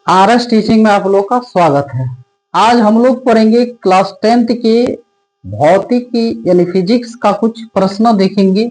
RS teaching में आप लोग का स्वागत है। आज हम लोग पढ़ेंगे क्लास 10th के भौतिक यानी फिजिक्स का कुछ प्रश्न देखेंगे,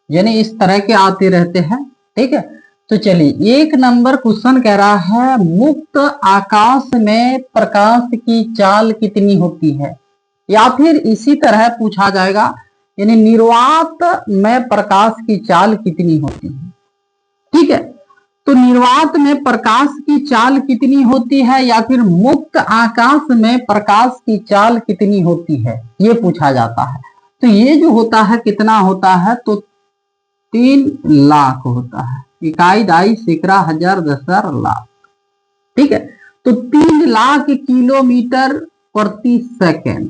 यानी इस तरह के आते रहते हैं। ठीक है, तो चलिए एक नंबर क्वेश्चन कह रहा है मुक्त आकाश में प्रकाश की चाल कितनी होती है, या फिर इसी तरह पूछा जाएगा यानी निर्वात में प्रकाश की चाल कितनी होती है। ठीक है, तो निर्वात में प्रकाश की चाल कितनी होती है या फिर मुक्त आकाश में प्रकाश की चाल कितनी होती है, ये पूछा जाता है। तो ये जो होता है कितना होता है, तो 3 लाख होता है। इकाई दाई सैकड़ा हजार दशहर लाख। ठीक है, तो 3 लाख किलोमीटर प्रति सेकेंड।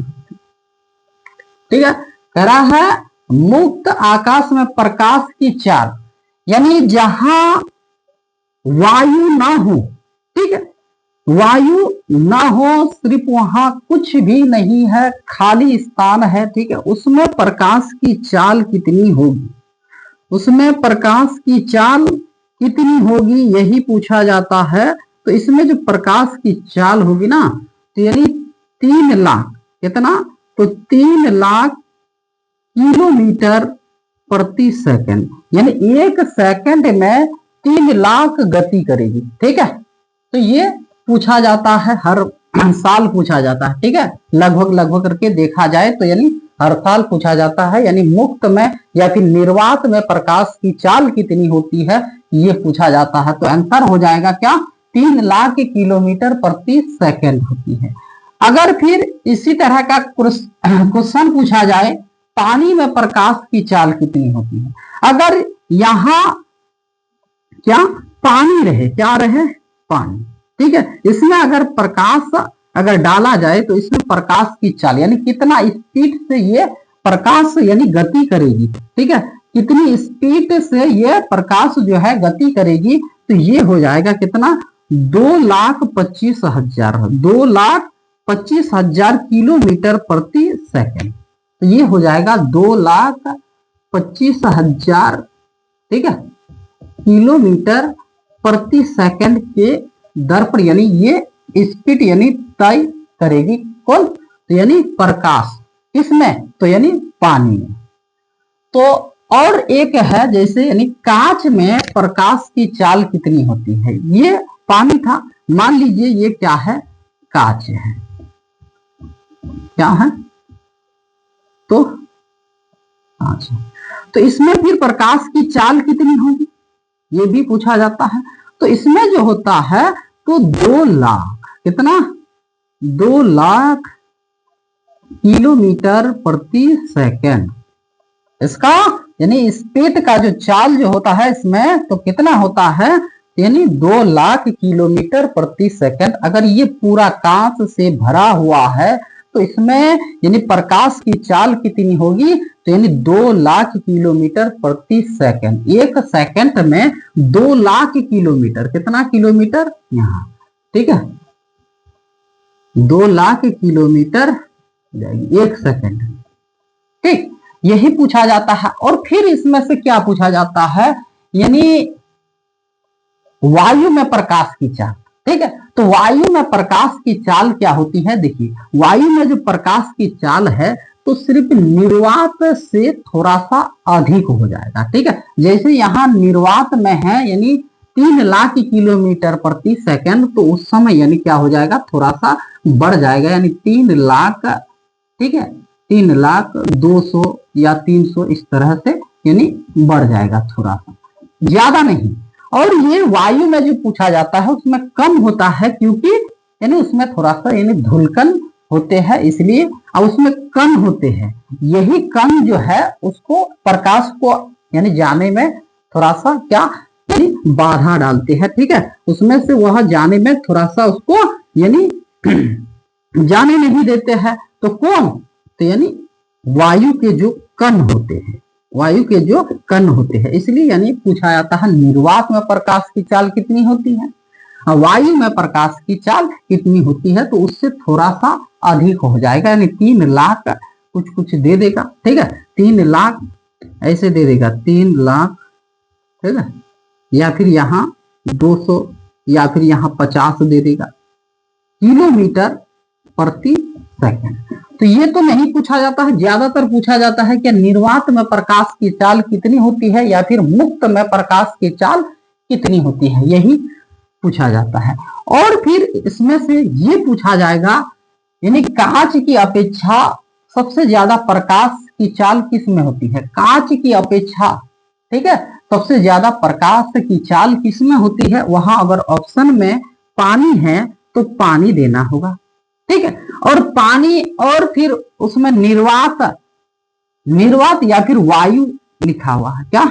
ठीक है, कह रहा है मुक्त आकाश में प्रकाश की चाल, यानी जहां वायु ना हो। ठीक है, वायु ना हो, सिर्फ वहां कुछ भी नहीं है, खाली स्थान है। ठीक है, उसमें प्रकाश की चाल कितनी होगी, उसमें प्रकाश की चाल कितनी होगी यही पूछा जाता है। तो इसमें जो प्रकाश की चाल होगी ना, तो यानी 3 लाख कितना, तो 3 लाख किलोमीटर प्रति सेकंड, यानी 1 सेकंड में 3 लाख गति करेगी। ठीक है, तो ये पूछा जाता है, हर साल पूछा जाता है। ठीक है, लगभग करके देखा जाए तो यानी हर साल पूछा जाता है, यानी मुक्त में या फिर निर्वात में प्रकाश की चाल कितनी होती है ये पूछा जाता है। तो आंसर हो जाएगा क्या, 3 लाख किलोमीटर प्रति सेकंड होती है। अगर फिर इसी तरह का क्वेश्चन पूछा जाए पानी में प्रकाश की चाल कितनी होती है, अगर यहां क्या पानी रहे, क्या रहे, पानी। ठीक है, इसमें अगर प्रकाश अगर डाला जाए तो इसमें प्रकाश की चाल यानी कितना स्पीड से ये प्रकाश यानी गति करेगी। ठीक है, कितनी स्पीड से ये प्रकाश जो है गति करेगी, तो ये हो जाएगा कितना, 2,25,000 2,25,000 किलोमीटर प्रति सेकंड। तो ये हो जाएगा 2,25,000 ठीक है किलोमीटर प्रति सेकंड के दर पर, यानी ये स्पीड यानी तय करेगी कौन, तो यानी प्रकाश। किसमें, तो यानी पानी में। तो और एक है जैसे यानी कांच में प्रकाश की चाल कितनी होती है, ये पानी था, मान लीजिए ये क्या है, कांच है, क्या है, तो कांच है। तो इसमें फिर प्रकाश की चाल कितनी होगी ये भी पूछा जाता है। तो इसमें जो होता है तो 2 लाख कितना, 2 लाख किलोमीटर प्रति सेकंड, इसका यानी स्पीड का जो चाल जो होता है इसमें तो कितना होता है, यानी 2 लाख किलोमीटर प्रति सेकंड। अगर ये पूरा कांच से भरा हुआ है तो इसमें यानी प्रकाश की चाल कितनी होगी, तो यानी 2 लाख किलोमीटर प्रति सेकंड। 1 सेकंड में 2 लाख किलोमीटर, कितना किलोमीटर यहाँ, ठीक है, 2 लाख किलोमीटर जाएगी 1 सेकंड। ठीक, यही पूछा जाता है। और फिर इसमें से क्या पूछा जाता है, यानी वायु में प्रकाश की चाल। ठीक है, तो वायु में प्रकाश की चाल क्या होती है, देखिए वायु में जो प्रकाश की चाल है तो सिर्फ निर्वात से थोड़ा सा अधिक हो जाएगा। ठीक है, जैसे यहाँ निर्वात में है यानी 3 लाख किलोमीटर प्रति सेकंड, तो उस समय यानी क्या हो जाएगा, थोड़ा सा बढ़ जाएगा, यानी 3 लाख, ठीक है, 3,200,000 या 300 इस तरह से यानी बढ़ जाएगा, थोड़ा सा, ज्यादा नहीं। और ये वायु में जो पूछा जाता है उसमें कम होता है, क्योंकि यानी उसमें थोड़ा सा यानी धुलकन होते हैं, इसलिए और उसमें कण होते हैं। यही कण जो है उसको प्रकाश को यानी जाने में थोड़ा सा क्या यानी बाधा डालते हैं। ठीक है, उसमें से वह जाने में थोड़ा सा उसको यानी जाने नहीं देते हैं। तो कौन, तो यानी वायु के जो कण होते हैं, वायु के जो कण होते हैं, इसलिए यानी पूछा जाता है निर्वात में प्रकाश की चाल कितनी होती है, वायु में प्रकाश की चाल कितनी होती है, तो उससे थोड़ा सा अधिक हो जाएगा, यानी 3 लाख कुछ दे देगा। ठीक है, 3 लाख ऐसे दे देगा, 3 लाख, ठीक है, या फिर यहाँ 200 या फिर यहाँ 50 दे देगा किलोमीटर प्रति सेकंड। तो ये तो नहीं पूछा जाता है, ज्यादातर पूछा जाता है कि निर्वात में प्रकाश की चाल कितनी होती है या फिर मुक्त में प्रकाश की चाल कितनी होती है, यही पूछा जाता है। और फिर इसमें से ये पूछा जाएगा यानी कांच की अपेक्षा सबसे ज्यादा प्रकाश की चाल किस में होती है, कांच की अपेक्षा, ठीक है, सबसे ज्यादा प्रकाश की चाल किस में होती है। वहां अगर ऑप्शन में पानी है तो पानी देना होगा, ठीक है, और पानी और फिर उसमें निर्वात या फिर वायु लिखा हुआ है, क्या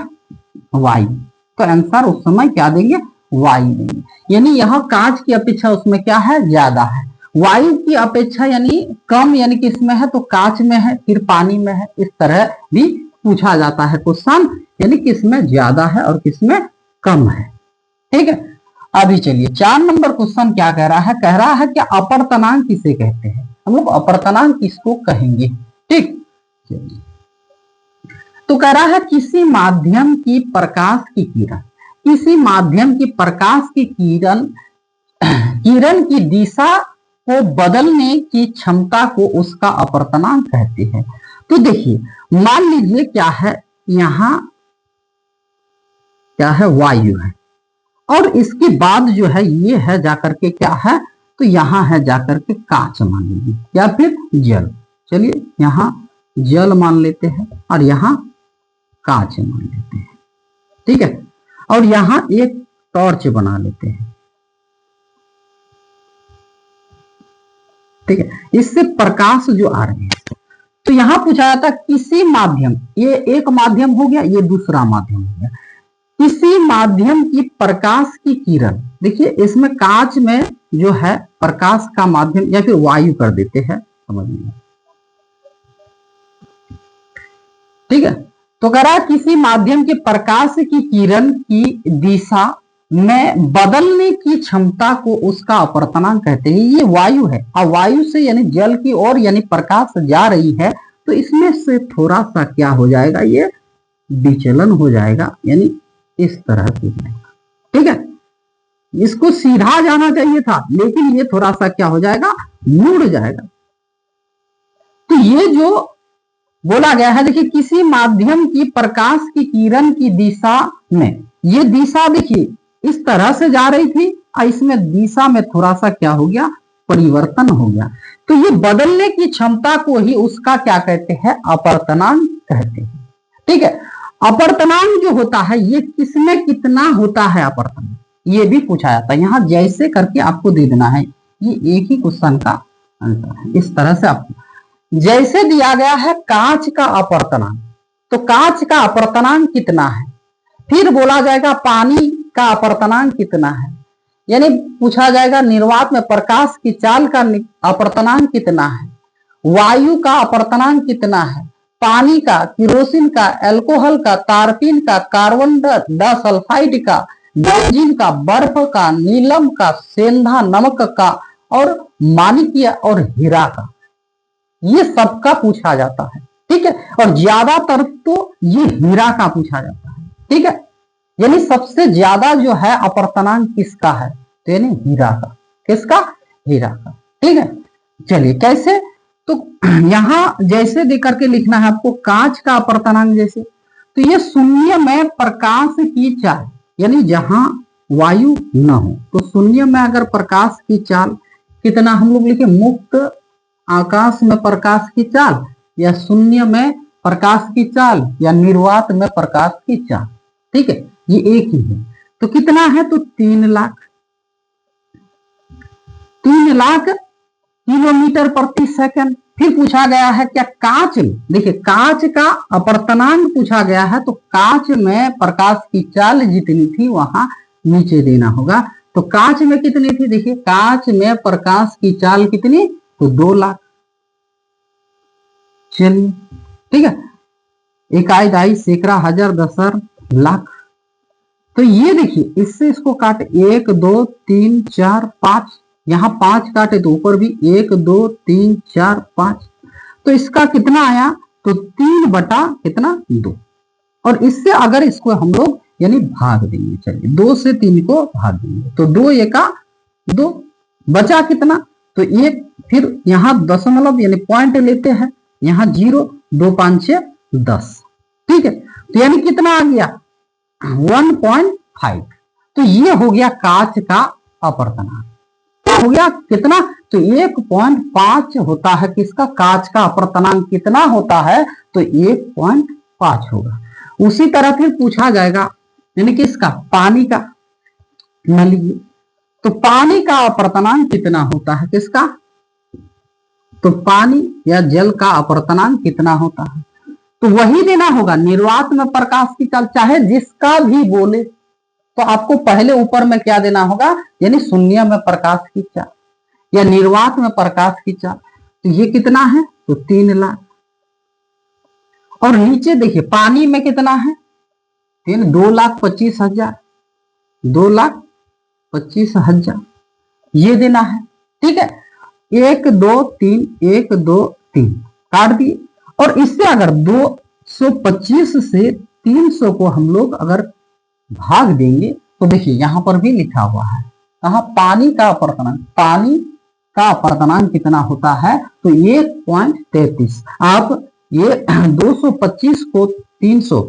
वायु, तो आंसर उस समय क्या देंगे, वायु देंगे। यानी यहाँ कांच की अपेक्षा उसमें क्या है, ज्यादा है, वायु की अपेक्षा यानी कम, यानी किसमें है तो कांच में है, फिर पानी में है। इस तरह भी पूछा जाता है क्वेश्चन, यानी किसमें ज्यादा है और किसमें कम है, ठीक है। अभी चलिए 4 नंबर क्वेश्चन क्या कह रहा है, कह रहा है कि अपवर्तनांक किसे कहते हैं, हम लोग अपवर्तनांक किसको कहेंगे, ठीक। तो कह रहा है किसी माध्यम की प्रकाश की किरण, किसी माध्यम की प्रकाश की किरण की दिशा को बदलने की क्षमता को उसका अपवर्तनांक कहते हैं। तो देखिए मान लीजिए क्या है, यहाँ क्या है, वायु है, और इसके बाद जो है ये है जाकर के क्या है, तो यहाँ है जाकर के कांच मान लीजिए या फिर जल, चलिए यहाँ जल मान लेते हैं और यहाँ कांच मान लेते हैं, ठीक है, और यहाँ एक टॉर्च बना लेते हैं, ठीक है, इससे प्रकाश जो आ रहे हैं। तो यहां पूछा जाता किसी माध्यम, ये एक माध्यम हो गया, ये दूसरा माध्यम हो गया, किसी माध्यम की प्रकाश की किरण, देखिए इसमें कांच में जो है प्रकाश का माध्यम या फिर वायु कर देते हैं, समझ लीजिए, ठीक है। तो कह रहा किसी माध्यम के प्रकाश की किरण की दिशा में बदलने की क्षमता को उसका अपवर्तनांक कहते हैं। ये वायु है, और वायु से यानी जल की ओर यानी प्रकाश जा रही है, तो इसमें से थोड़ा सा क्या हो जाएगा, ये विचलन हो जाएगा, यानी इस तरह से, ठीक है, इसको सीधा जाना चाहिए था लेकिन ये थोड़ा सा क्या हो जाएगा, मुड़ जाएगा। तो ये जो बोला गया है, देखिए किसी माध्यम की प्रकाश की किरण की दिशा में, ये दिशा देखिए इस तरह से जा रही थी और इसमें दिशा में थोड़ा सा क्या हो गया, परिवर्तन हो गया। तो ये बदलने की क्षमता को ही उसका क्या कहते हैं, अपवर्तनांक कहते हैं, ठीक है। अपवर्तनांक जो होता है ये किसमें कितना होता है अपवर्तनांक, ये भी पूछा जाता है। यहाँ जैसे करके आपको दे देना है, ये एक ही क्वेश्चन का आंसर है। इस तरह से आपको जैसे दिया गया है कांच का अपवर्तनांक, तो कांच का अपवर्तनांक कितना है, फिर बोला जाएगा पानी का अपवर्तनांक कितना है, यानी पूछा जाएगा निर्वात में प्रकाश की चाल का अपवर्तनांक कितना है, वायु का अपवर्तनांक कितना है, पानी का, किरोसिन का, अल्कोहल का, तारपीन का, कार्बन डाइसल्फाइड का, बेंजीन का, बर्फ का, नीलम का, सेंधा नमक का, और माणिक्य और हीरा का, ये सबका पूछा जाता है, ठीक है। और ज्यादातर तो ये हीरा का पूछा जाता है, ठीक है, यानी सबसे ज्यादा जो है अपवर्तनांक किसका है, तो यानी हीरा का, किसका, हीरा का, ठीक है। चलिए कैसे, तो यहां जैसे दे करके लिखना है आपको, कांच का अपवर्तनांक जैसे, तो ये शून्य में प्रकाश की चाल, यानी जहां वायु न हो तो शून्य में अगर प्रकाश की चाल कितना, हम लोग लिखे मुक्त आकाश में प्रकाश की चाल, या शून्य में प्रकाश की चाल, या निर्वात में प्रकाश की चाल, ठीक है, ये एक ही है। तो कितना है, तो 3 लाख किलोमीटर प्रति सेकंड। फिर पूछा गया है क्या कांच, देखिए कांच का अपवर्तनांक पूछा गया है, तो कांच में प्रकाश की चाल जितनी थी वहां नीचे देना होगा। तो कांच में कितनी थी, देखिए कांच में प्रकाश की चाल कितनी, तो 2 लाख। चलिए ठीक है, इकाई दाई सैकड़ा हजार दशर लाख। तो ये देखिए इससे इसको काटे 1 2 3 4 5, यहाँ 5 काटे तो ऊपर भी 1 2 3 4 5, तो इसका कितना आया, तो 3 बटा कितना 2। और इससे अगर इसको हम लोग यानी भाग देंगे। चलिए 2 से 3 को भाग देंगे तो 2 एका 2, बचा कितना, तो 1, फिर यहाँ दशमलव यानी पॉइंट लेते हैं, यहाँ 0, 2 5 6 10, ठीक है। तो यानी कितना आ गया 1.5। तो ये हो गया कांच का अपवर्तनांक। हो गया कितना, तो 1.5 होता है किसका, कांच का अपवर्तनांक कितना होता है, तो 1.5 होगा। उसी तरह फिर पूछा जाएगा यानी किसका, पानी का। मान लीजिए तो पानी का अपवर्तनांक कितना होता है किसका, तो पानी या जल का अपवर्तनांक कितना होता है, तो वही देना होगा। निर्वात में प्रकाश की चाल चाहे जिसका भी बोले, तो आपको पहले ऊपर में क्या देना होगा, यानी शून्य में प्रकाश की चाल या निर्वात में प्रकाश की चाल। तो ये कितना है, तो 3 लाख। और नीचे देखिए पानी में कितना है, 2,25,000, 2,25,000 ये देना है, ठीक है। 1 2 3 1 2 3 काट दिए। और इससे अगर 225 से 300 को हम लोग अगर भाग देंगे तो देखिए यहां पर भी लिखा हुआ है कहा, पानी का अपवर्तनांक, पानी का अपवर्तनांक कितना होता है, तो 1.33। आप ये 225 को 300,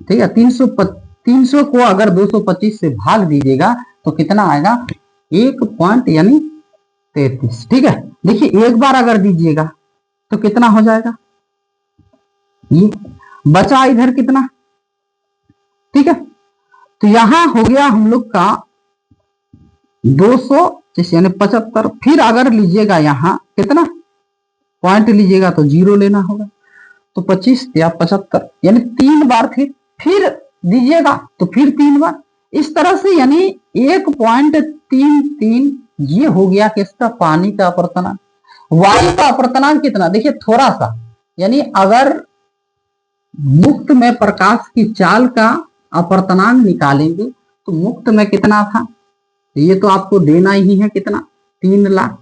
ठीक है, 300 को अगर 225 से भाग दीजिएगा तो कितना आएगा, 1.33, ठीक है। देखिए एक बार अगर दीजिएगा तो कितना हो जाएगा, ये बचा इधर कितना, ठीक है। तो यहां हो गया हम लोग का 200 यानी 75। फिर अगर लीजिएगा यहाँ कितना पॉइंट लीजिएगा तो 0 लेना होगा, तो 25 या 75 यानी 3 बार फिर दीजिएगा तो फिर 3 बार, इस तरह से यानी 1.33 ये हो गया किसका, पानी का अपवर्तनांक। वायु का अपवर्तनांक कितना, देखिए थोड़ा सा, यानी अगर मुक्त में प्रकाश की चाल का अपवर्तनांक निकालेंगे तो मुक्त में कितना था, ये तो आपको देना ही है कितना, 3 लाख।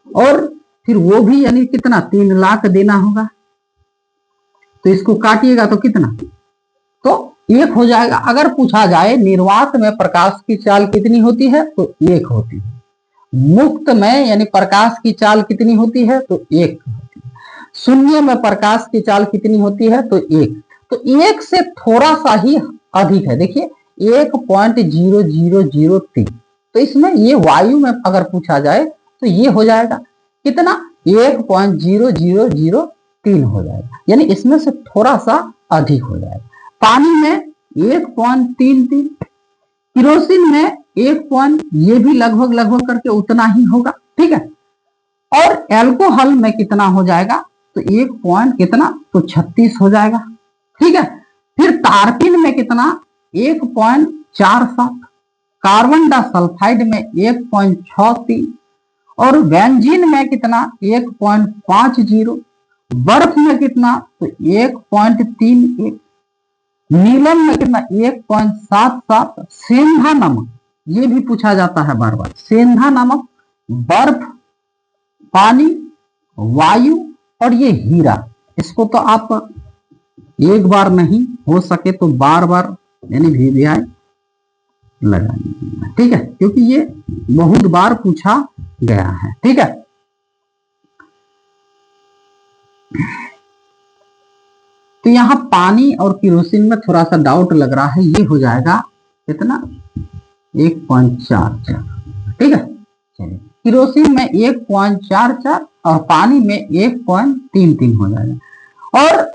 और फिर वो भी यानी कितना, 3 लाख देना होगा। तो इसको काटिएगा तो कितना, तो 1 हो जाएगा। अगर पूछा जाए निर्वात में प्रकाश की चाल कितनी होती है, तो 1 होती है। मुक्त में यानी प्रकाश की चाल कितनी होती है, तो 1 होती है। शून्य में प्रकाश की चाल कितनी होती है, तो 1। तो 1 से थोड़ा सा ही अधिक है, देखिए 1.0003। तो इसमें ये वायु में अगर पूछा जाए तो ये हो जाएगा कितना, 1.0003 हो जाएगा, यानी इसमें से थोड़ा सा अधिक हो जाएगा। पानी में 1.33, केरोसिन में 1 ये भी लगभग करके उतना ही होगा, ठीक है। और एल्कोहल में कितना हो जाएगा, तो 1 कितना, तो 36 हो जाएगा, ठीक है। फिर टार्पिन में कितना, 1.47, कार्बन डाइसल्फाइड में 1.63 और बेंजीन में कितना, 1.50, बर्फ में कितना, तो 1.31, नीलम में कितना, 1.77। सेंधा नमक, ये भी पूछा जाता है बार बार, सेंधा नमक, बर्फ, पानी, वायु और ये हीरा, इसको तो आप एक बार नहीं, हो सके तो बार बार यानी VVI लगाएंगे, ठीक है, क्योंकि ये बहुत बार पूछा गया है, ठीक है। तो यहाँ पानी और केरोसिन में थोड़ा सा डाउट लग रहा है, ये हो जाएगा कितना, 1.44, ठीक है। चलिए केरोसिन में 1.44 और पानी में 1.33 हो जाएगा। और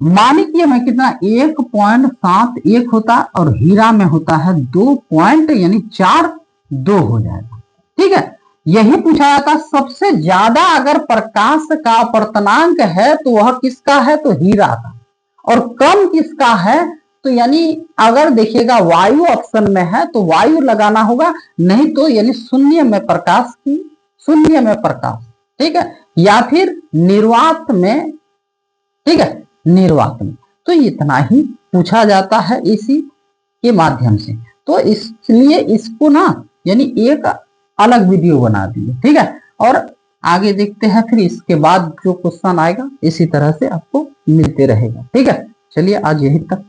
माणिक्य में कितना, 1.71 होता है और हीरा में होता है 2.42 हो जाएगा, ठीक है। यही पूछा जाता, सबसे ज्यादा अगर प्रकाश का अपवर्तनांक है तो वह किसका है, तो हीरा का, और कम किसका है, तो यानी अगर देखिएगा वायु ऑप्शन में है तो वायु लगाना होगा, नहीं तो यानी शून्य में प्रकाश की, शून्य में प्रकाश, ठीक है, या फिर निर्वात में, ठीक है, निर्वात में। तो इतना ही पूछा जाता है इसी के माध्यम से, तो इसलिए इसको ना यानी एक अलग वीडियो बना दिए, ठीक है। और आगे देखते हैं, फिर इसके बाद जो क्वेश्चन आएगा इसी तरह से आपको मिलते रहेगा, ठीक है। चलिए आज यही तक।